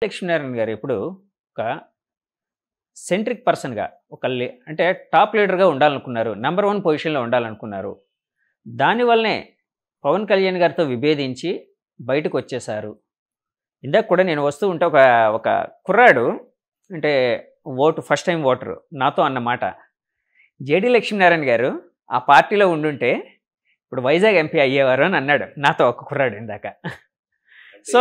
లక్ష్మీనారాయణ గారు ఎప్పుడు ఒక సెంట్రిక్ పర్సన్‌గా అంటే టాప్ లీడర్‌గా ఉండాలనుకున్నారు. నంబర్ 1 పొజిషన్‌లో ఉండాలనుకున్నారు. దానివల్లనే పవన్ కళ్యాణ్ గారితో విభేదించి బయటకొచ్చేసారు. ఇందాక కూడా నేను వస్తూ ఉంటే ఒక ఒక కుర్రాడు అంటే ఫస్ట్ టైమ్ ఓటరు నాతో అన్నమాట. జేడీ లక్ష్మీనారాయణ గారు ఆ పార్టీలో ఉండుంటే ఇప్పుడు వైజాగ్ ఎంపీ అయ్యేవారు అని అన్నాడు నాతో ఒక కుర్రాడు ఇందాక. సో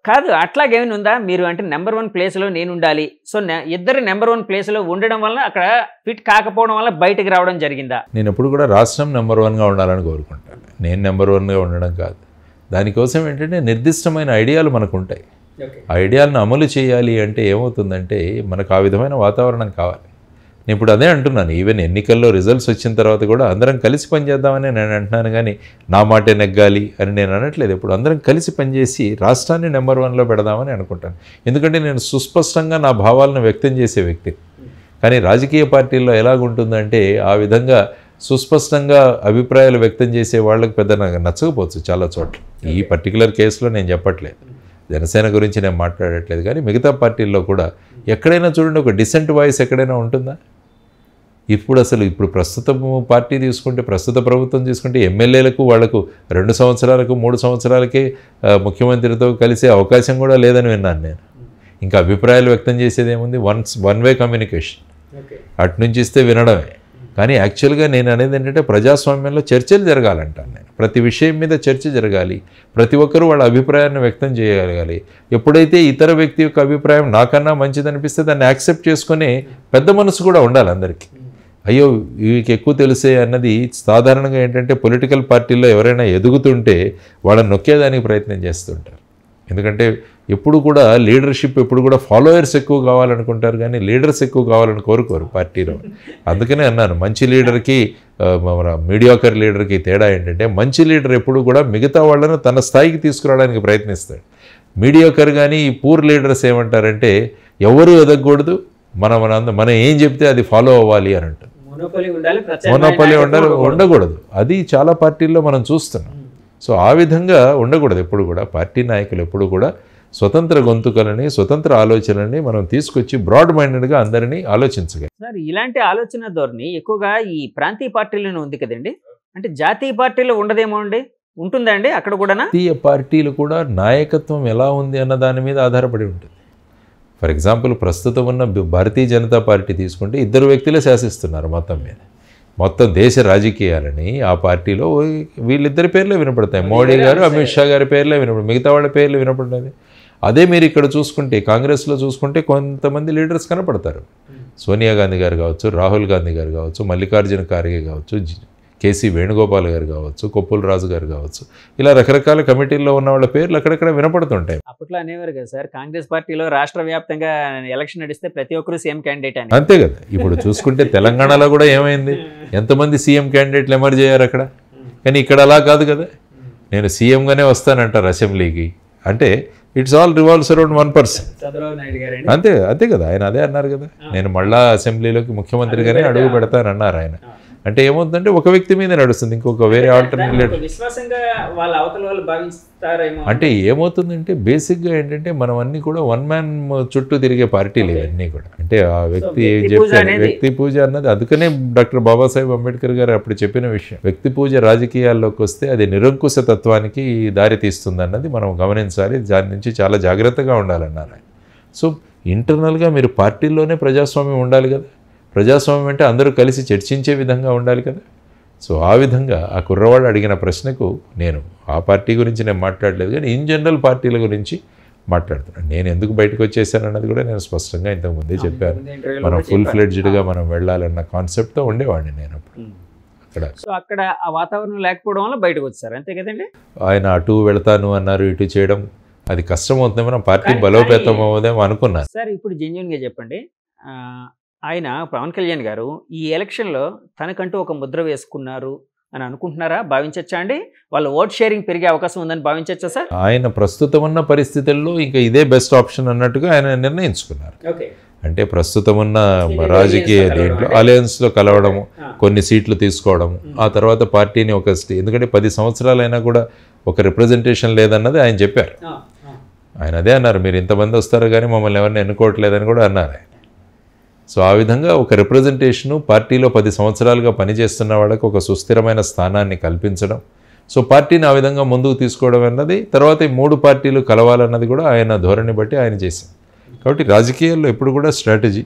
కాదు అట్లాగేమైనా ఉందా? మీరు అంటే నెంబర్ 1 ప్లేస్‌లో నేను ఉండాలి. సో ఇద్దరు నెంబర్ 1 ప్లేస్‌లో ఉండడం వల్ల అక్కడ ఫిట్ కాకపోవడం వల్ల బయటికి రావడం జరిగిందా? నేను ఎప్పుడు కూడా రాష్ట్రం నెంబర్ 1గా ఉండాలని కోరుకుంటాను. నేను నెంబర్ 1గా ఉండడం కాదు. దానికోసం ఏంటంటే నిర్దిష్టమైన ఐడియాలు మనకు ఉంటాయి. ఆ ఐడియాలను అమలు చేయాలి అంటే ఏమవుతుందంటే మనకు ఆ విధమైన వాతావరణం కావాలి. నేను ఇప్పుడు అదే అంటున్నాను. ఈవెన్ ఎన్నికల్లో రిజల్ట్స్ వచ్చిన తర్వాత కూడా అందరం కలిసి పనిచేద్దామని నేను అంటున్నాను, కానీ నా మాటే నెగ్గాలి అని నేను అనట్లేదు. ఇప్పుడు అందరం కలిసి పనిచేసి రాష్ట్రాన్ని నెంబర్ 1లో పెడదామని అనుకుంటాను. ఎందుకంటే నేను సుస్పష్టంగా నా భావాలను వ్యక్తం చేసే వ్యక్తి. కానీ రాజకీయ పార్టీల్లో ఎలాగుంటుందంటే ఆ విధంగా సుస్పష్టంగా అభిప్రాయాలు వ్యక్తం చేసే వాళ్ళకి పెద్ద నాకు నచ్చకపోవచ్చు చాలా చోట్ల. ఈ పర్టికులర్ కేసులో నేను చెప్పట్లేదు, జనసేన గురించి నేను మాట్లాడట్లేదు. కానీ మిగతా పార్టీల్లో కూడా ఎక్కడైనా చూడండి, ఒక డిసెంట్ వాయిస్ ఎక్కడైనా ఉంటుందా? ఇప్పుడు ప్రస్తుత పార్టీ తీసుకుంటే, ప్రస్తుత ప్రభుత్వం తీసుకుంటే ఎమ్మెల్యేలకు వాళ్లకు 2 సంవత్సరాలకు 3 సంవత్సరాలకే ముఖ్యమంత్రితో కలిసే అవకాశం కూడా లేదని విన్నాను నేను. ఇంకా అభిప్రాయాలు వ్యక్తం చేసేది ఏముంది? వన్ వే కమ్యూనికేషన్, అటు నుంచి ఇస్తే వినడమే. కానీ యాక్చువల్గా నేను అనేది ఏంటంటే ప్రజాస్వామ్యంలో చర్చలు జరగాలంటాను నేను. ప్రతి విషయం మీద చర్చ జరగాలి, ప్రతి ఒక్కరూ వాళ్ళ అభిప్రాయాన్ని వ్యక్తం చేయగలగాలి. ఎప్పుడైతే ఇతర వ్యక్తి యొక్క అభిప్రాయం నాకన్నా మంచిదనిపిస్తే దాన్ని యాక్సెప్ట్ చేసుకునే పెద్ద మనసు కూడా ఉండాలి అందరికీ. అయ్యో వీరికి ఎక్కువ తెలిసే అన్నది సాధారణంగా ఏంటంటే పొలిటికల్ పార్టీల్లో ఎవరైనా ఎదుగుతుంటే వాళ్ళని నొక్కేదానికి ప్రయత్నం చేస్తుంటారు. ఎందుకంటే ఎప్పుడు కూడా లీడర్షిప్ ఎప్పుడు కూడా ఫాలోయర్స్ ఎక్కువ కావాలనుకుంటారు, కానీ లీడర్స్ ఎక్కువ కావాలని కోరుకోరు పార్టీలో. అందుకనే అన్నాను, మంచి లీడర్కి మీడియాకర్ లీడర్కి తేడా ఏంటంటే మంచి లీడర్ ఎప్పుడు కూడా మిగతా వాళ్ళను తన స్థాయికి తీసుకురావడానికి ప్రయత్నిస్తాడు. మీడియాకర్ కానీ ఈ పూర్ లీడర్స్ ఏమంటారంటే ఎవరు ఎదగకూడదు, మనం ఏం చెప్తే అది ఫాలో అవ్వాలి అని అంటారు. మోనోపలి ఉండకూడదు. అది చాలా పార్టీల్లో మనం చూస్తున్నాం. సో ఆ విధంగా ఉండకూడదు. ఎప్పుడు కూడా పార్టీ నాయకులు ఎప్పుడు కూడా స్వతంత్ర గొంతుకలని, స్వతంత్ర ఆలోచనలని మనం తీసుకొచ్చి బ్రాడ్ మైండెడ్గా అందరినీ ఆలోచించగలం. సార్ ఇలాంటి ఆలోచన ధోరణి ఎక్కువగా ఈ ప్రాంతీయ పార్టీలోనే ఉంది కదండి. అంటే జాతీయ పార్టీలో ఉండదేమో అండి, ఉంటుందా అండి అక్కడ కూడా? జాతీయ పార్టీలు కూడా నాయకత్వం ఎలా ఉంది అన్న దాని మీద ఆధారపడి ఉంటుంది. ఫర్ ఎగ్జాంపుల్ ప్రస్తుతం ఉన్న భారతీయ జనతా పార్టీ తీసుకుంటే 2 వ్యక్తులే శాసిస్తున్నారు మొత్తం మీద. మొత్తం దేశ రాజకీయాలని ఆ పార్టీలో వీళ్ళిద్దరి పేర్లే వినపడతాయి. మోడీ గారు, అమిత్ షా గారి పేర్లే వినపడతాయి, మిగతా వాళ్ళ పేర్లు వినపడలేదు. అదే మీరు ఇక్కడ చూసుకుంటే కాంగ్రెస్లో చూసుకుంటే కొంతమంది లీడర్స్ కనపడతారు. సోనియా గాంధీ గారు కావచ్చు, రాహుల్ గాంధీ గారు కావచ్చు, మల్లికార్జున ఖార్గే కావచ్చు, కేసీ వేణుగోపాల్ గారు కావచ్చు, కొప్పుల రాజు గారు కావచ్చు, ఇలా రకరకాల కమిటీల్లో ఉన్న వాళ్ళ పేర్లు అక్కడక్కడ వినపడుతుంటాయి. అప్పట్లో అనేవారు కదా సార్, కాంగ్రెస్ పార్టీలో రాష్ట్ర వ్యాప్తంగా ఎలక్షన్ నడిస్తే ప్రతి ఒక్కరు సీఎం క్యాండిడేట్ అని. అంతే కదా. ఇప్పుడు చూసుకుంటే తెలంగాణలో కూడా ఏమైంది, ఎంతమంది సీఎం క్యాండిడేట్లు ఎమర్జ్ అయ్యారు అక్కడ. కానీ ఇక్కడ అలా కాదు కదా, నేను సీఎంగానే వస్తానంటారు అసెంబ్లీకి. అంటే it's all revolves around 1 person. అంతే కదా, ఆయన అదే అన్నారు కదా, నేను మళ్ళా అసెంబ్లీలోకి ముఖ్యమంత్రిగానే అడుగు పెడతానన్నారు ఆయన. అంటే ఏమవుతుందంటే ఒక వ్యక్తి మీద నడుస్తుంది, ఇంకొక వేరే ఆల్టర్నేట్ అంటే ఏమవుతుందంటే బేసిక్గా ఏంటంటే మనం అన్నీ కూడా 1 మ్యాన్ చుట్టూ తిరిగే పార్టీలు ఇవన్నీ కూడా. అంటే ఆ వ్యక్తి ఏం చెప్పారు, వ్యక్తి పూజ అన్నది. అందుకనే డాక్టర్ బాబాసాహెబ్ అంబేద్కర్ గారు అప్పుడు చెప్పిన విషయం, వ్యక్తి పూజ రాజకీయాల్లోకి వస్తే అది నిరంకుశ తత్వానికి దారి తీస్తుంది అన్నది మనం గమనించాలి. దాని నుంచి చాలా జాగ్రత్తగా ఉండాలన్నారు. సో ఇంటర్నల్గా మీరు పార్టీల్లోనే ప్రజాస్వామ్యం ఉండాలి కదా. ప్రజాస్వామ్యం అంటే అందరూ కలిసి చర్చించే విధంగా ఉండాలి కదా. సో ఆ విధంగా ఆ కుర్రవాడు అడిగిన ప్రశ్నకు నేను ఆ పార్టీ గురించి నేను మాట్లాడలేదు, కానీ ఇన్ జనరల్ పార్టీల గురించి మాట్లాడుతున్నాను. నేను ఎందుకు బయటకు వచ్చేసాను అన్నది కూడా నేను స్పష్టంగా ఇంతకుముందే చెప్పాను. మనం ఫుల్ ఫ్లెడ్జ్డ్గా మనం వెళ్ళాలన్న కాన్సెప్ట్తో ఉండేవాడిని నేను అక్కడ. సో అక్కడ ఆ వాతావరణం లేకపోవడం వల్ల బయటకు వచ్చారు, అంతే కదండి. ఆయన అటు వెళ్తాను అన్నారు, ఇటు చేయడం అది కష్టం అవుతుంది, మనం పార్టీ బలోపేతం అవుదేమో అనుకున్నాను. సార్ ఇప్పుడు జెన్యూన్గా చెప్పండి, ఆయన పవన్ కళ్యాణ్ గారు ఈ ఎలక్షన్లో తనకంటూ ఒక ముద్ర వేసుకున్నారు అని అనుకుంటున్నారా, భావించచ్చా అండి? వాళ్ళ ఓట్ షేరింగ్ పెరిగే అవకాశం ఉందని భావించచ్చా సార్? ఆయన ప్రస్తుతం ఉన్న పరిస్థితుల్లో ఇంకా ఇదే బెస్ట్ ఆప్షన్ అన్నట్టుగా ఆయన నిర్ణయించుకున్నారు. అంటే ప్రస్తుతం ఉన్న రాజకీయ దీంట్లో అలయన్స్లో కలవడము, కొన్ని సీట్లు తీసుకోవడము, ఆ తర్వాత పార్టీని ఎందుకంటే 10 సంవత్సరాలైనా కూడా ఒక రిప్రజెంటేషన్ లేదన్నది ఆయన చెప్పారు. ఆయన అదే అన్నారు, మీరు ఇంతమంది వస్తారు కానీ మమ్మల్ని ఎవరిని ఎన్నుకోవట్లేదని కూడా అన్నారు ఆయన. సో ఆ విధంగా ఒక రిప్రజెంటేషను పార్టీలో 10 సంవత్సరాలుగా పనిచేస్తున్న వాళ్ళకి ఒక సుస్థిరమైన స్థానాన్ని కల్పించడం, సో పార్టీని ఆ విధంగా ముందుకు తీసుకోవడం అన్నది, తర్వాత ఈ 3 పార్టీలు కలవాలన్నది కూడా ఆయన ధోరణి బట్టి ఆయన చేశారు. కాబట్టి రాజకీయాల్లో ఎప్పుడు కూడా స్ట్రాటజీ,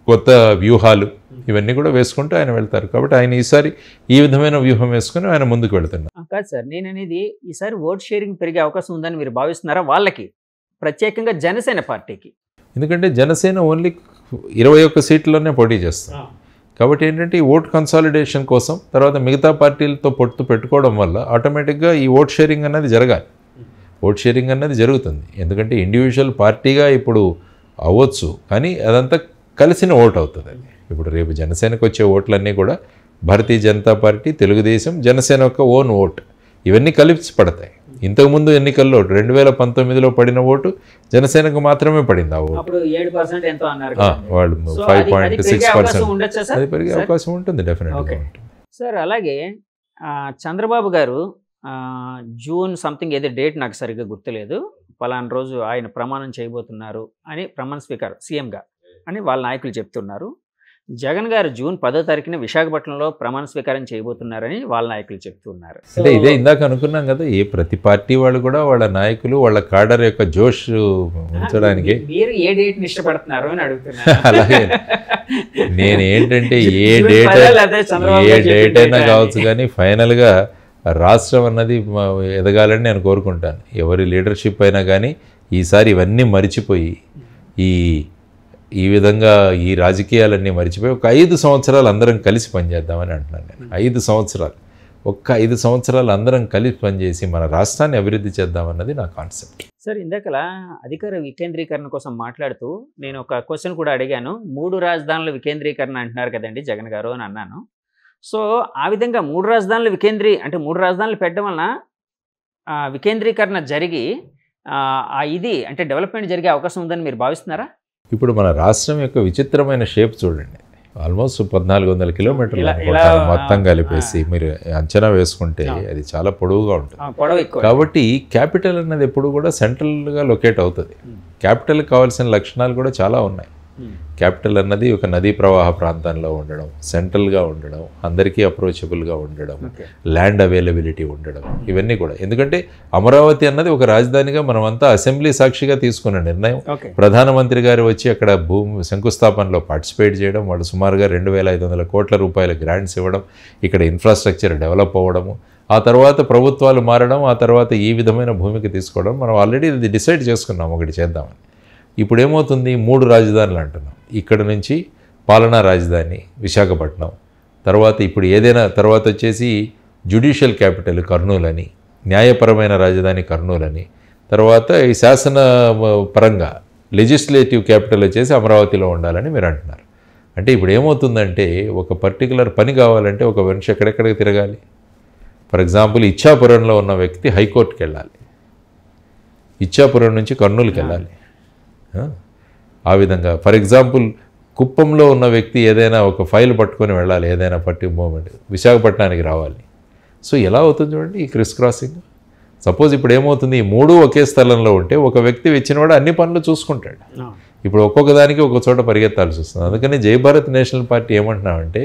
కొత్త వ్యూహాలు ఇవన్నీ కూడా వేసుకుంటూ ఆయన వెళ్తారు. కాబట్టి ఆయన ఈసారి ఈ విధమైన వ్యూహం వేసుకుని ఆయన ముందుకు వెళ్తున్నారు. కాదు సార్, నేను అనేది ఈసారి ఓట్ షేరింగ్ పెరిగే అవకాశం ఉందని మీరు భావిస్తున్నారా? వాళ్ళకి ప్రత్యేకంగా జనసేన పార్టీకి. ఎందుకంటే జనసేన ఓన్లీ 21 సీట్లలోనే పోటీ చేస్తారు. కాబట్టి ఏంటంటే ఈ ఓట్ కన్సాలిడేషన్ కోసం తర్వాత మిగతా పార్టీలతో పొత్తు పెట్టుకోవడం వల్ల ఆటోమేటిక్గా ఈ ఓట్ షేరింగ్ అన్నది జరగాలి. ఓట్ షేరింగ్ అన్నది జరుగుతుంది. ఎందుకంటే ఇండివిజువల్ పార్టీగా ఇప్పుడు అవ్వచ్చు, కానీ అదంతా కలిసిన ఓట్ అవుతుంది. ఇప్పుడు రేపు జనసేనకు వచ్చే ఓట్లన్నీ కూడా భారతీయ జనతా పార్టీ, తెలుగుదేశం, జనసేన యొక్క ఓన్ ఓట్, ఇవన్నీ కలిసి పడతాయి. ఇంతకుముందు ఎన్నికల్లో 2019లో పడిన ఓటు జనసేనకు మాత్రమే పడింది. ఆ ఓటు వాళ్ళు 5.6% అది పెరిగే అవకాశం ఉంటుంది, డెఫినెట్గా ఉంటుంది సార్. అలాగే చంద్రబాబు గారు జూన్ సంథింగ్ ఏదో డేట్ నాకు సరిగ్గా గుర్తులేదు, పలానా రోజు ఆయన ప్రమాణం చేయబోతున్నారు అని, ప్రమాణ స్వీకారం సీఎంగా అని వాళ్ళ నాయకులు చెప్తున్నారు. జగన్ గారు జూన్ 10వ తారీఖున విశాఖపట్నంలో ప్రమాణ స్వీకారం చేయబోతున్నారని వాళ్ళ నాయకులు చెప్తున్నారు. అంటే ఇదే ఇందాక అనుకున్నాం కదా, ఏ ప్రతి పార్టీ వాళ్ళు కూడా వాళ్ళ నాయకులు వాళ్ళ కాడర్ యొక్క జోష్ ఉంచడానికి మీరు ఏ డేట్ని ఇష్టపడుతున్నారు అని అడుగుతున్నారు. అలాగే నేనేంటంటే ఏ డేట్ అయినా కావచ్చు, కానీ ఫైనల్గా రాష్ట్రం అన్నది ఎదగాలని నేను కోరుకుంటాను. ఎవరి లీడర్షిప్ అయినా కానీ ఈసారి ఇవన్నీ మరిచిపోయి ఈ విధంగా ఈ రాజకీయాలన్నీ మరిచిపోయి ఒక 5 సంవత్సరాలు అందరం కలిసి పనిచేద్దామని అంటున్నాను నేను. 5 సంవత్సరాలు, ఒక్క 5 సంవత్సరాలు అందరం కలిసి పనిచేసి మన రాష్ట్రాన్ని అభివృద్ధి చేద్దామన్నది నా కాన్సెప్ట్. సార్, ఇందాకలా అధికార వికేంద్రీకరణ కోసం మాట్లాడుతూ నేను ఒక క్వశ్చన్ కూడా అడిగాను. 3 రాజధానుల వికేంద్రీకరణ అంటున్నారు కదండి జగన్ గారు అని అన్నాను. సో ఆ విధంగా 3 రాజధానులు అంటే 3 రాజధానులు పెట్టడం వలన వికేంద్రీకరణ జరిగి ఇది అంటే డెవలప్మెంట్ జరిగే అవకాశం ఉందని మీరు భావిస్తున్నారా? ఇప్పుడు మన రాష్ట్రం యొక్క విచిత్రమైన షేప్ చూడండి. ఆల్మోస్ట్ 1400 కిలోమీటర్లు మొత్తం కలిపేసి మీరు అంచనా వేసుకుంటే అది చాలా పొడవుగా ఉంటుంది. కాబట్టి క్యాపిటల్ అన్నది ఎప్పుడు కూడా సెంట్రల్గా లొకేట్ అవుతుంది. క్యాపిటల్కి కావాల్సిన లక్షణాలు కూడా చాలా ఉన్నాయి. క్యాపిటల్ అన్నది ఒక నదీ ప్రవాహ ప్రాంతంలో ఉండడం, సెంట్రల్గా ఉండడం, అందరికీ అప్రోచబుల్గా ఉండడం, ల్యాండ్ అవైలబిలిటీ ఉండడం, ఇవన్నీ కూడా. ఎందుకంటే అమరావతి అన్నది ఒక రాజధానిగా మనమంతా అసెంబ్లీ సాక్షిగా తీసుకున్న నిర్ణయం. ప్రధానమంత్రి గారు వచ్చి అక్కడ శంకుస్థాపనలో పార్టిసిపేట్ చేయడం, వాళ్ళు సుమారుగా 2500 కోట్ల రూపాయల గ్రాంట్స్ ఇవ్వడం, ఇక్కడ ఇన్ఫ్రాస్ట్రక్చర్ డెవలప్ అవ్వడము, ఆ తర్వాత ప్రభుత్వాలు మారడం, ఆ తర్వాత ఈ విధమైన భూమికి తీసుకోవడం, మనం ఆల్రెడీ ఇది డిసైడ్ చేసుకున్నాం ఒకటి చేద్దామని. ఇప్పుడు ఏమవుతుంది, 3 రాజధానులు అంటున్నాం. ఇక్కడ నుంచి పాలనా రాజధాని విశాఖపట్నం, తర్వాత ఇప్పుడు ఏదైనా తర్వాత వచ్చేసి జ్యుడిషియల్ క్యాపిటల్ కర్నూలు అని, న్యాయపరమైన రాజధాని కర్నూలు అని, తర్వాత ఈ శాసన పరంగా లెజిస్లేటివ్ క్యాపిటల్ వచ్చేసి అమరావతిలో ఉండాలని మీరు అంటున్నారు. అంటే ఇప్పుడు ఏమవుతుందంటే ఒక పర్టికులర్ పని కావాలంటే ఒక మనిషి ఎక్కడెక్కడికి తిరగాలి. ఫర్ ఎగ్జాంపుల్ ఇచ్చాపురంలో ఉన్న వ్యక్తి హైకోర్టుకి వెళ్ళాలి, ఇచ్చాపురం నుంచి కర్నూలుకి వెళ్ళాలి. ఆ విధంగా ఫర్ ఎగ్జాంపుల్ కుప్పంలో ఉన్న వ్యక్తి ఏదైనా ఒక ఫైల్ పట్టుకొని వెళ్ళాలి, ఏదైనా మూమెంట్ విశాఖపట్నానికి రావాలి. సో ఎలా అవుతుంది చూడండి ఈ క్రిస్ క్రాసింగ్. సపోజ్ ఇప్పుడు ఏమవుతుంది, ఈ 3 ఒకే స్థలంలో ఉంటే ఒక వ్యక్తి వచ్చినవాడు అన్ని పనులు చూసుకుంటాడు. ఇప్పుడు ఒక్కొక్క దానికి ఒక చోట పరిగెత్తాల్సి వస్తుంది. అందుకని జై భారత్ నేషనల్ పార్టీ ఏమంటున్నామంటే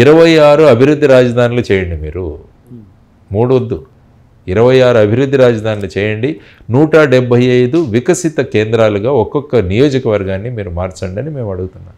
26 అభివృద్ధి రాజధానులు చేయండి, మీరు 3 వద్దు, 26 అభివృద్ధి రాజధానులు చేయండి, 175 వికసిత కేంద్రాలుగా ఒక్కొక్క నియోజకవర్గాన్ని మీరు మార్చండి అని మేము అడుగుతున్నాం.